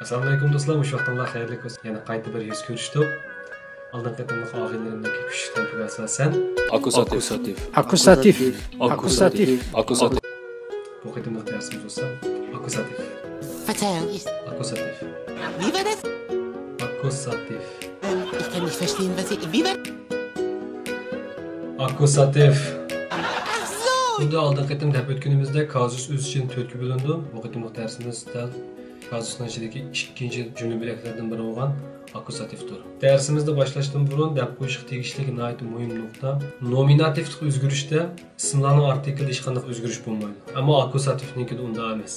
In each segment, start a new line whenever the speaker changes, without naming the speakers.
Assalomu alaykum do'stlar, mush vaqtimlar xayrli bo'lsin. Yana qayta bir yuz ko'rishdik. Oldin qatimliq og'aylarimdagi kuchli talabga asosan
Akkusativ.
bu qatimliq darsimiz bo'lsa akkusativ.
Verzeihung,
Akkusativ.
wie war das?
Akkusativ.
Ich kann nicht verstehen, was Sie... Wie war...
Akkusativ.
Ach so!
Bunda oldin qatim deb o'tganimizda kazus o'z ichidan 4 ga bo'lindi. Bu qatimliq darsimizda kazusning ichidagi ikkinchi jumla bo'laklaridan biri bo'lgan akkusativdir. Darsimizda boshlashdan burun deb qo'yishga tegishli nihoyat muhim nuqta. Nominativlik o'zgarishda ismlarning artiklda hech qanday o'zgarish bo'lmaydi. Ammo akkusativnikida unda emas.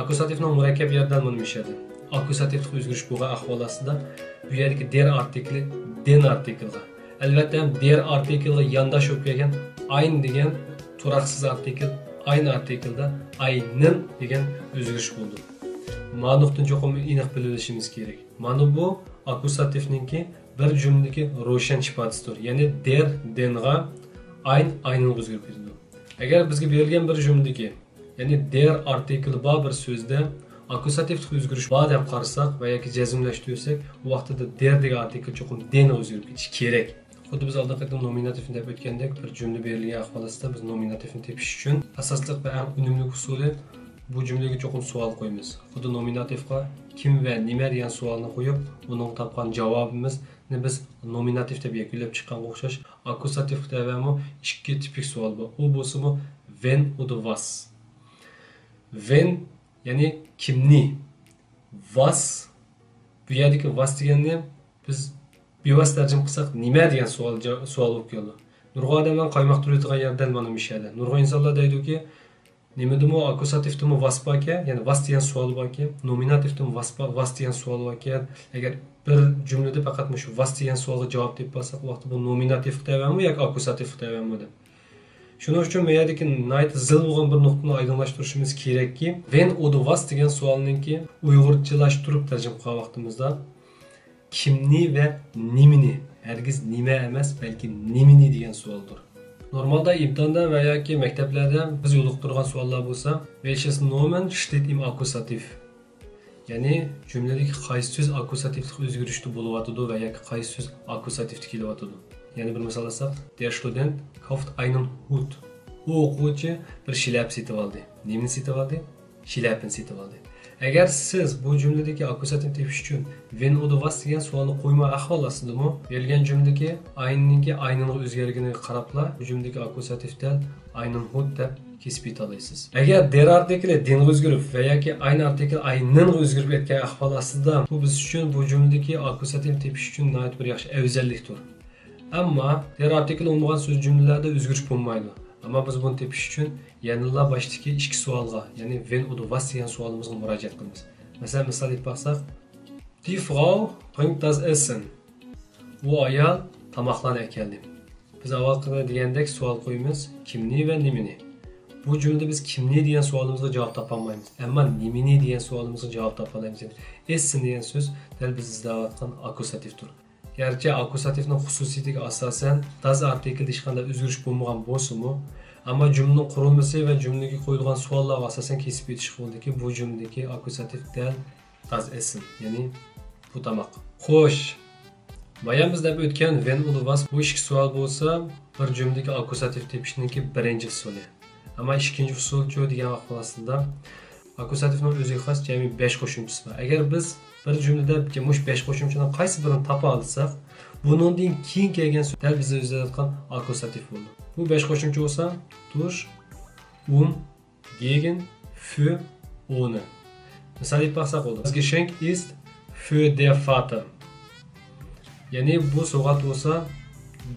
Akkusativning murakkab yerdan bo'lmishadi. Akkusativlik o'zgarish bo'lgan ahvol ostida bu yerdagi der artikli den artiklga. Albatta der artiklga yondosh bo'lib kelgan ayn degan turaqsiz artikl ayn artiklda aynin degan o'zgarish bo'ldi. Ma'nodan cho'qim aniq bilishimiz kerak. Mana bu akkusativningki bir jumladagi ro'shan sifatidir. Ya'ni der denga aynin o'zgarib ketadi. Agar bizga berilgan bir jumladagi, ya'ni der artikli bor bir so'zda akkusativlik o'zgarish bor deb qarasak va yoki jazmlashtirsak, u vaqtida der degan artikl cho'qim den o'zgarib ketishi kerak. Xuddi biz oldin qatim nominativni deb o'tgandek, bir jumla berilgan ahvolda biz nominativni tepish uchun asosli va eng unumli usuli bu jumlaga cho'qim savol qo'yamiz. Xuddi nominativga kim va nima degan savolni qo'yib, uning topgan javobimizni biz nominativ deb yakunlab chiqqanga o'xshash akkusativda ham ikki tipik savol bor. U bo'lsa-mu when oder was. When ya'ni kimni, was bu yerdagi was deganni biz bevas tarjima qilsak nima degan savol bo'lib keldi. Nurg'on odamlar qaymoq turadigan yerdan mana mishadi. Nurg'on insonlar deydiki, nimadimi akkusativdimi was borki, ya'ni was degan savol borki, nominativdimi was degan savol borki, agar bir jumlada faqat shu was degan savolga javob deb bo'lsak, u vaqtda bu nominativ deyapmi yoki akkusativ deyapmi deb. Shuning uchun bu yerdagi nihoyat zil bo'lgan bir nuqtani oydinlashtirishimiz kerakki, when oder was degan savolninki uyg'urchalashtirib tarjima qilgan vaqtimizda kimni va nimani, hargiz nima emas, balki nimani degan savoldir. Normalda imtihonda va yoki maktablarda biz yo'liqtirgan savollar bo'lsa, welches Nomen steht im Akkusativ? Ya'ni jumladagi qaysi so'z akkusativlik o'zgarishda bo'layotidi va yoki qaysi so'z akkusativda kelyotidi. Ya'ni bir misol olsak, der Student kauft einen Hut. U o'quvchi bir shlyapa sotib oldi. Nimani sotib oldi? Shlyapani sotib oldi. Agar siz bu jumladagi akkusativ tepish uchun when oder was degan savolni qo'ymay ahvol ostidami, berilgan jumladagi aynninki aynini o'zgarganiga qarabla bu jumladagi akkusativdan aynin hut deb kesib aytasiz. Agar der artikli den o'zgarib va yoki ayn artikli aynin o'zgarib ketgan ahvol ostida bu biz uchun bu jumladagi akkusativ tepish uchun nihoyat bir yaxshi afzallikdir. Ammo der artikli bo'lmagan so'z jumlalarda o'zgarish bo'lmaydi. Ammo biz buni tepish uchun yanada boshdagi ikki savolga, ya'ni when oder was degan savolimizga murojaat qilamiz. Masalan, misol deb baxsak, die Frau bringt das Essen. Bu ayol tomoqlarni keldi. Biz avval degandek savol qo'yamiz, kimni va nimani. Bu jumlada biz kimni degan savolimizga javob topa olmaymiz. Ammo nimani degan savolimizga javob topa olamiz. Essen degan so'z dal biz izlayotgan akkusativdir. Gerçi akkusativning xususiyatiga asosan das artiklda hech qanday o'zgarish bo'lmagan bo'lsa-mu, ammo jumlaning qurilmasi va jumlaga qo'yilgan savollarga asosan kesib aytish bo'ldiki, bu jumladagi akkusativdan das Essen, ya'ni bu tomoq. Xo'sh, bayon biz deb o'tgan when oder was bu ikki savol bo'lsa, bir jumladagi akkusativ tepishningki birinchi usuli. Ammo ikkinchi usul-chi degan vaqt aslida akkusativning o'ziga xos jami 5 qo'shimchasi bor. Agar biz bir jumlada mush 5 qo'shimchadan qaysi birini topa olsak, buningdan keyin kelgan so'z dal bizga o'zlayotgan akkusativ bo'ldi. Bu 5 qo'shimcha bo'lsa, durch, gegen, für, ohne. Misol deb baxsak bo'ldi. Das Geschenk ist für der Vater. Ya'ni bu sovg'at bo'lsa,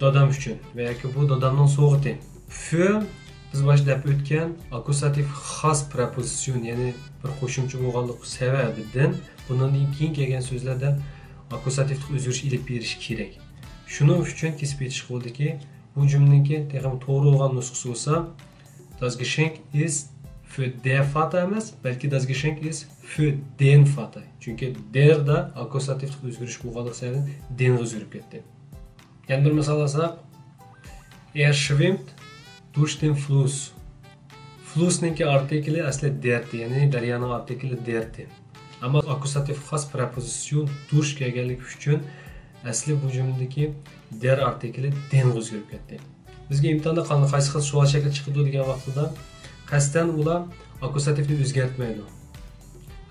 dadam uchun va yoki bu dadamning sovg'ati. Für biz boshlab o'tgan akkusativ xos preposition, ya'ni bir qo'shimcha bo'lganligi sababidan bundan keyin kelgan so'zlarda akkusativlik o'zgarish ilib berish kerak. Shuning uchun kesib aytish bo'ldiki, bu jumlaningki texnik to'g'ri bo'lgan nusxasi bo'lsa, das Geschenk ist für der Vater emas, balki das Geschenk ist für den Vater. Chunki der da akkusativlik o'zgarish bo'lganligi sababdan den o'zgarib ketdi. Yana bir misol olsak, er schwimmt durch den Fluss. Flussninki artikli asli der, ya'ni daryoning artikli der. Ama akusatif xos preposision dush kelganligi uchun asli bu jumladagi der artikli den o'zgarib ketdi. Bizga imtihonda qaysi xil savol shakli chiqdi degan vaqtida qasddan ular akusatifni o'zgartmaydi.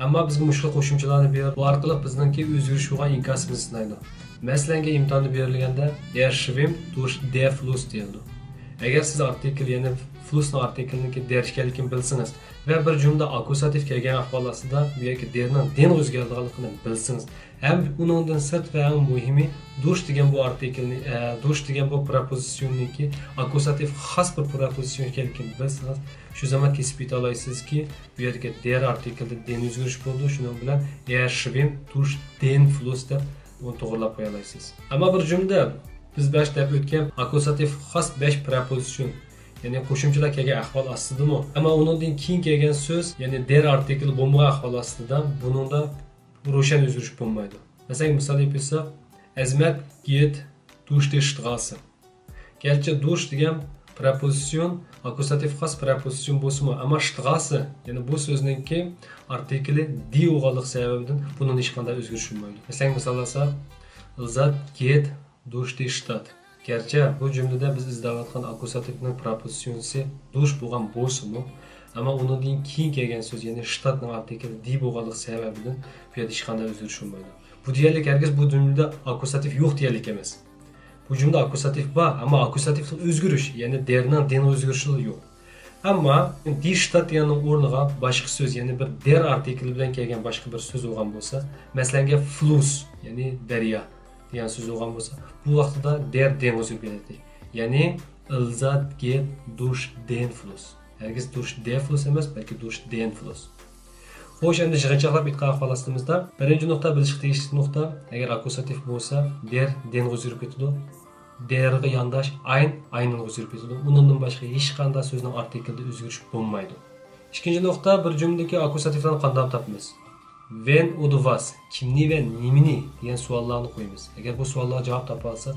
Ammo bizga mushkul qo'shimchalarni berib, bu orqali bizningki o'zgarish bo'lgan inkosimizni sinaydi. Masalanga imtihonda berilganda der schwimmt durch der Fluss deyildi. Agar siz artikl, ya'ni Flussning artiklniki der ekanligini bilsangiz va bir jumla akusativ kelgan ahvol ostida bu yoki derning den o'zgarganligini bilsangiz, ham uningdan sirt va eng muhimi dush degan bu artiklni, dush degan bu prepositionniki akusativ xos bir preposition ekanligini bilsangiz, shu zaman kesib yeta olasizki, bu yerga der artiklda den o'zgarish bo'ldi, shuning bilan er schwimmt durch den Fluss deb uni to'g'rilab qo'ya olasiz. Ammo bir jumla biz bash deb o'tgan akusativ xos 5 preposition, ya'ni qo'shimchalar kelgan ahvol ostidami, ammo undan keyin kelgan so'z, ya'ni der artikl bo'lmagan ahvol ostida buningda ro'shan o'zgarish bo'lmaydi. Masalan, misol aytsak, Azmat geht durch die Straße. Gerçi durch degan preposition akusativ xos preposition bo'lsa-mu, ammo Straße, ya'ni bu so'zningki artikli die o'g'onlik sababidan buning hech qanday o'zgarish bo'lmaydi. Masalan, misollarsak, Azmat geht durch die Stadt. Gerçi bu jumlada biz izlayotgan akusativning prepositsionisi dush bo'lgan bo'lsa-mu, ammo undan keyin kelgan so'z, ya'ni shtatning artikli di bo'lganlik sababidan bu yerda hech qanday o'zgarish bo'lmaydi. Bu deyarli hargiz bu jumlada akusativ yo'q deyarli emas. Bu jumlada akusativ bor, ammo akusativning o'zgarish, ya'ni derning den o'zgarishi yo'q. Ammo di shtat deganning o'rniga boshqa so'z, ya'ni bir der artikli bilan kelgan boshqa bir so'z bo'lgan bo'lsa, masalan, Fluss, ya'ni daryo degan so'z bo'lgan bo'lsa, bu vaqtida der den o'zgarib ketadi. Ya'ni Azmat geht durch den Fluss. Hergiz durch der Fluss emas, balki durch den Fluss. Xo'sh, endi yig'inchoqlab aytgan holatlarimizda birinchi nuqta bilishga tegishli nuqta, agar akusativ bo'lsa, der den o'zgarib ketadi. Derga yondash aynning o'zgarib ketadi. Undan boshqa hech qanday so'zning artiklida o'zgarish bo'lmaydi. Ikkinchi nuqta, bir jumladagi akusativlarni qanday topamiz? Wen oder was, kimni va nimani degan savollarni qo'yamiz. Agar bu savollarga javob topa olsak,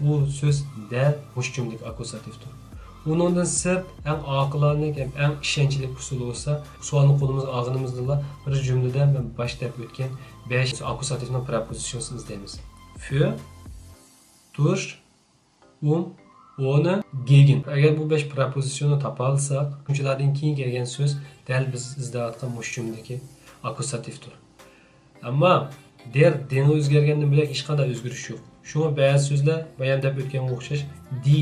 bu so'z der mush jumladagi akusativdir. Undan sirt eng oqilona, eng ishonchli usul bo'lsa, savolni qo'limiz og'inimizda bir jumlada men boshlab o'tgan 5 akusativning prepositionsini izlaymiz. Für, durch, ohne, gegen. Agar bu 5 prepositionni topa olsak, shunchalardan keyin kelgan so'z dal biz izlayotgan mush jumladagi akusativdir. Ammo der den o'zgargandan bilan hech qanday o'zgarish yo'q. Shunga ba'zi so'zlar bayon deb o'tganga o'xshash die,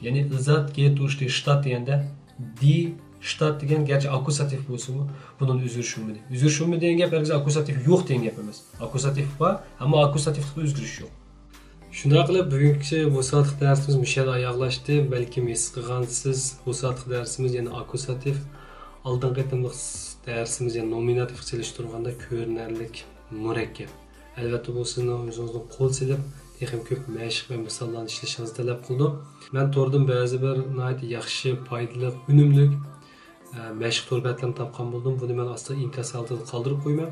ya'ni Azmat geht durch die Stadt deganda die Stadt degan garchi akusativ bo'lsa-mu, bundan o'zgarish bo'lmaydi. O'zgarish bo'lmaydi degan gap hargiz akusativ yo'q degan gap emas. Akusativ bor, ammo akusativda o'zgarish yo'q. Shunday qilib, bugungi bu soatlik darsimiz mushal oyoqlashdi. Balki his qilgansiz, bu soatlik darsimiz, ya'ni akusativ oldingi qatimliq darsimiz, ya'ni nominativ solishtirganda ko'rinarlik murakkab. Albatta bu sizni o'zingizga qo'l silib, texnik ko'p mashq va misollarni ishlashingizni talab qildim. Men to'rdan ba'zi bir yaxshi, foydali, unumli mashq to'rbatlarni topgan bo'ldim. Buni men aslida inkos altida qoldirib qo'yman.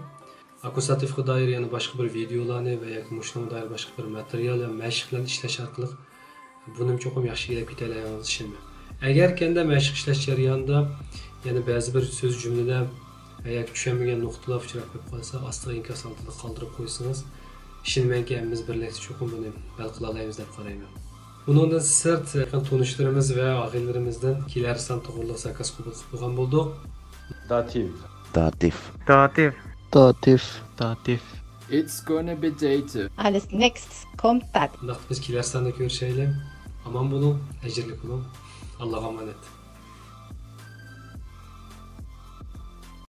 Akusativga doir yana boshqa bir videolarni va yoki mushunga doir boshqa bir material va mashqlarni ishlash orqali buni cho'qim yaxshi kelib ketalayotganingizni ishonaman. Agar kanda mashq ishlash jarayonida yana ba'zi bir so'z jumlada yoki tushunmagan nuqtalar uchrab qolsa, aslida inkos altida qoldirib qo'ysangiz, ishonmanki biz birlikda cho'qim buni hal qila olamiz deb qarayman. Bundan sirt tanishlarimiz va og'illarimizdan kelarsan to'g'riliq zakaz qabul qilib bo'lgan bo'ldik.
Dativ. It's gonna be dative.
Alles next kommt bald.
Biz kelarsan da ko'rishaylik. Aman bo'lin, ajrli bo'lin. Allohga emanet.